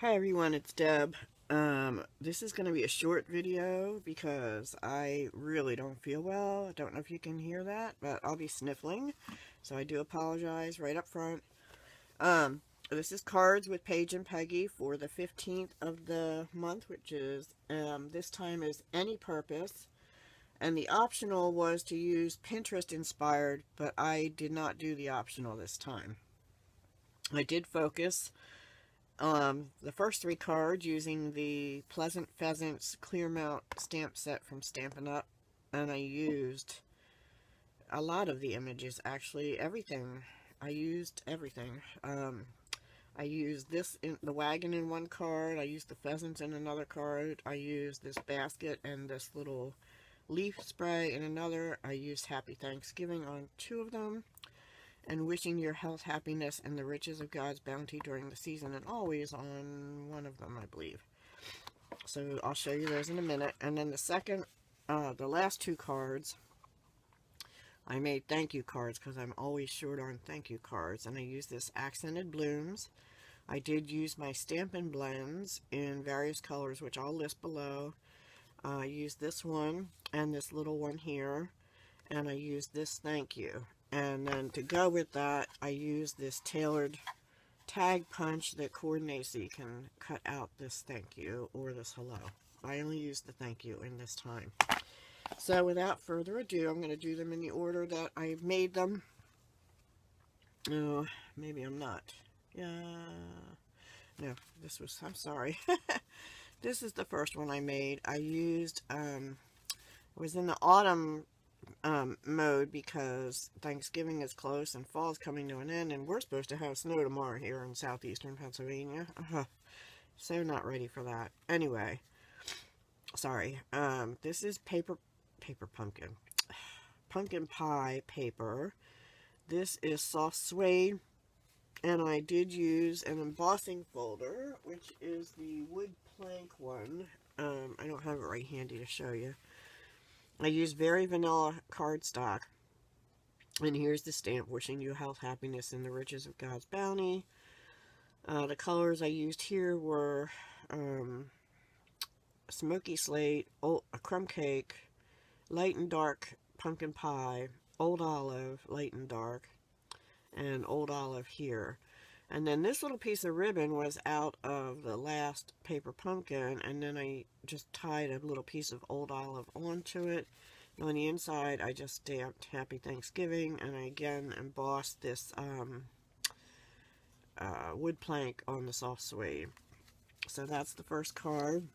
Hi everyone, it's Deb. This is going to be a short video because I really don't feel well. I don't know if you can hear that, but I'll be sniffling, so I do apologize right up front. This is cards with Paige and Peggy for the 15th of the month, which is, this time is any purpose. And the optional was to use Pinterest inspired, but I did not do the optional this time. I did focus the first three cards using the Pleasant Pheasants clear mount stamp set from Stampin' Up, and I used a lot of the images, actually everything. I used everything. I used this in the wagon in one card, I used the pheasants in another card, I used this basket and this little leaf spray in another, I used Happy Thanksgiving on two of them, and wishing your health, happiness, and the riches of God's bounty during the season and always on one of them, I believe. So I'll show you those in a minute. And then the last two cards, I made thank you cards because I'm always short on thank you cards. And I used this Accented Blooms. I did use my Stampin' Blends in various colors, which I'll list below. I used this one and this little one here. And I used this thank you. And then to go with that, I use this tailored tag punch that coordinates so you can cut out this thank you or this hello. I only used the thank you in this time. So without further ado, I'm going to do them in the order that I made them. Oh, maybe I'm not. No, this was, I'm sorry. This is the first one I made. I used, it was in the autumn mode because Thanksgiving is close and fall is coming to an end, and we're supposed to have snow tomorrow here in southeastern Pennsylvania. So not ready for that. Anyway, sorry. This is pumpkin pie paper. This is soft suede, and I did use an embossing folder, which is the wood plank one. I don't have it right handy to show you. I use very vanilla cardstock. And here's the stamp, wishing you health, happiness, and the riches of God's bounty. The colors I used here were smoky slate, a crumb cake, light and dark pumpkin pie, old olive, light and dark, and old olive here. And then this little piece of ribbon was out of the last paper pumpkin, and then I just tied a little piece of old olive onto it. And on the inside, I just stamped Happy Thanksgiving, and I again embossed this wood plank on the soft suede. So that's the first card.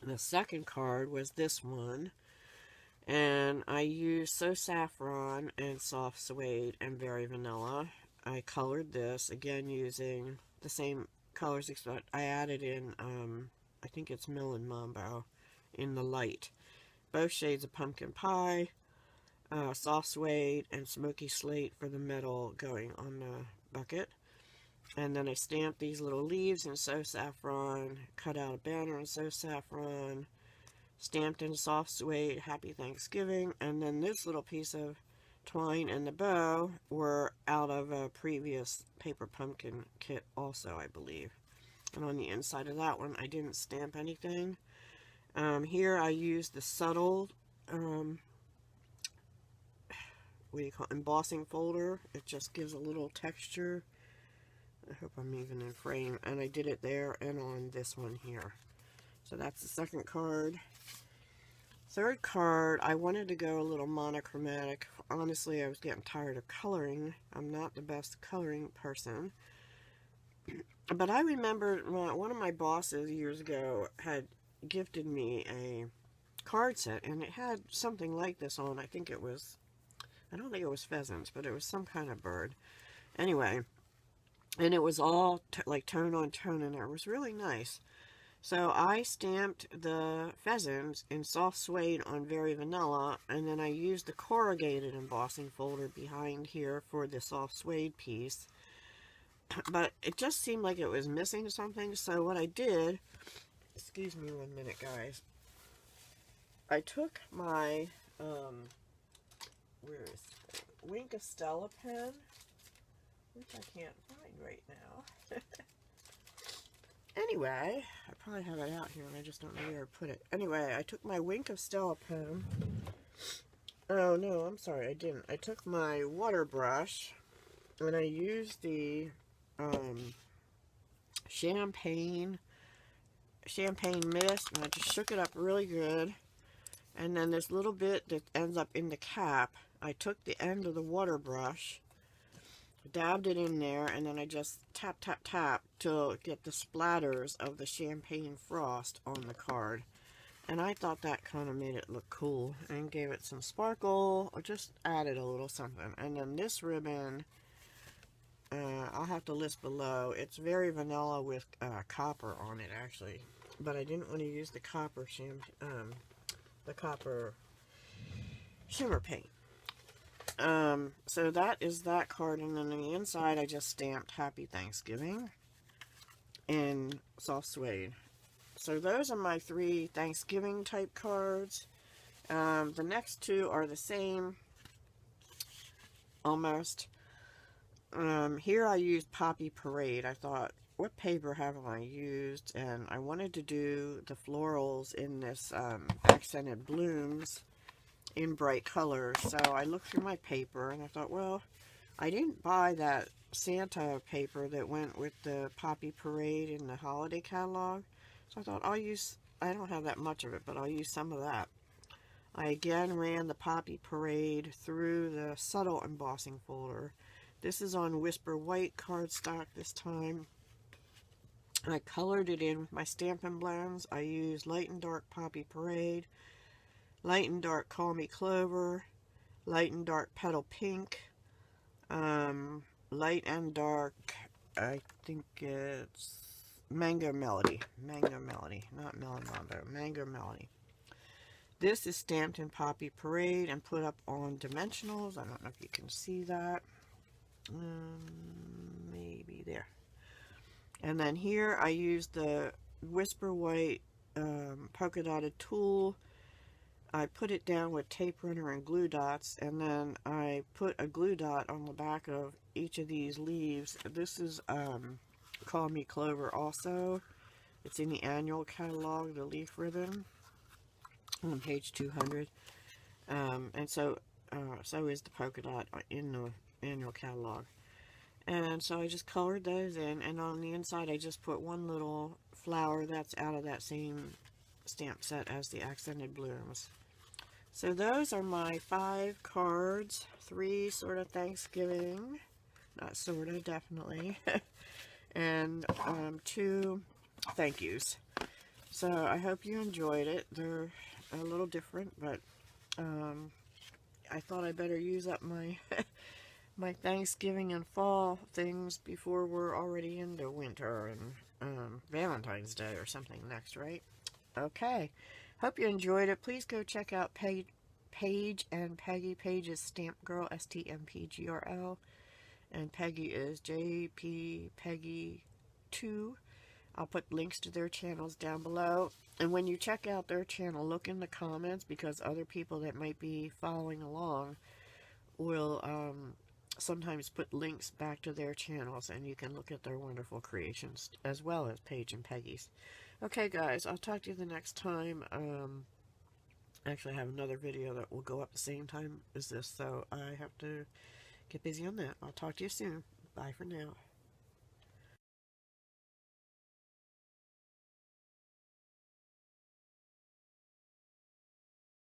The second card was this one, and I used So Saffron and soft suede and very vanilla. I colored this, again using the same colors, except I added in, I think it's Melon Mambo, in the light. Both shades of pumpkin pie, soft suede, and smoky slate for the metal going on the bucket. And then I stamped these little leaves in So Saffron, cut out a banner in So Saffron, stamped in soft suede, Happy Thanksgiving, and then this little piece of twine and the bow were out of a previous paper pumpkin kit also, I believe. And on the inside of that one, I didn't stamp anything. Here I used the subtle, what do you call it, embossing folder. It just gives a little texture. I hope I'm even in frame. And I did it there and on this one here. So that's the second card. Third card, I wanted to go a little monochromatic. Honestly, I was getting tired of coloring. I'm not the best coloring person. But I remember one of my bosses years ago had gifted me a card set, and it had something like this on. I think it was, I don't think it was pheasants, but it was some kind of bird. Anyway, and it was all like tone on tone, and it was really nice. So I stamped the pheasants in soft suede on very vanilla, and then I used the corrugated embossing folder behind here for the soft suede piece. But it just seemed like it was missing something, so what I did, excuse me 1 minute guys, I took my where is it? Wink of Stella pen, which I can't find right now. anyway, I probably have it out here and I just don't know where I put it. Anyway, I took my Wink of Stella pen. Oh no, I'm sorry, I didn't. I took my water brush and I used the champagne mist, and I just shook it up really good. And then this little bit that ends up in the cap, I took the end of the water brush, dabbed it in there, and then I just tap, tap, tap to get the splatters of the champagne frost on the card. And I thought that kind of made it look cool and gave it some sparkle, or just added a little something. And then this ribbon, I'll have to list below. It's very vanilla with copper on it, actually. But I didn't want to use the copper shimmer paint. So that is that card, and then on the inside I just stamped Happy Thanksgiving in soft suede. So those are my 3 Thanksgiving type cards. The next 2 are the same, almost. Here I used Poppy Parade. I thought, what paper haven't I used? And I wanted to do the florals in this accented blooms in bright colors. So I looked through my paper and I thought, well, I didn't buy that Santa paper that went with the Poppy Parade in the holiday catalog. So I thought, I don't have that much of it, but I'll use some of that. I again ran the Poppy Parade through the subtle embossing folder. This is on Whisper White cardstock this time. I colored it in with my Stampin' blends. I used Light and Dark Poppy Parade, Light and Dark Call Me Clover, Light and Dark Petal Pink, Light and Dark, I think it's Mango Melody, not Melon Mambo, Mango Melody. This is stamped in Poppy Parade and put up on dimensionals. I don't know if you can see that. Maybe there. And then here I used the Whisper White polka dotted tool. I put it down with tape runner and glue dots, and then I put a glue dot on the back of each of these leaves. This is Call Me Clover also. It's in the annual catalog, the leaf ribbon, on page 200. And so is the polka dot in the annual catalog. And so I just colored those in, and on the inside I just put one little flower that's out of that same stamp set as the accented blooms. So those are my 5 cards, 3 sort of Thanksgiving, not sort of, definitely, and 2 thank yous. So I hope you enjoyed it. They're a little different, but I thought I better use up my my Thanksgiving and fall things before we're already into winter and Valentine's Day or something next, right? Okay. Hope you enjoyed it. Please go check out Paige and Peggy. Paige is Stamp Girl, STMPGRL, and Peggy is JP Peggy 2. I'll put links to their channels down below. And when you check out their channel, look in the comments, because other people that might be following along will sometimes put links back to their channels, and you can look at their wonderful creations as well as Paige and Peggy's. Okay guys, I'll talk to you the next time. Actually I have another video that will go up the same time as this, so I have to get busy on that. I'll talk to you soon. Bye for now.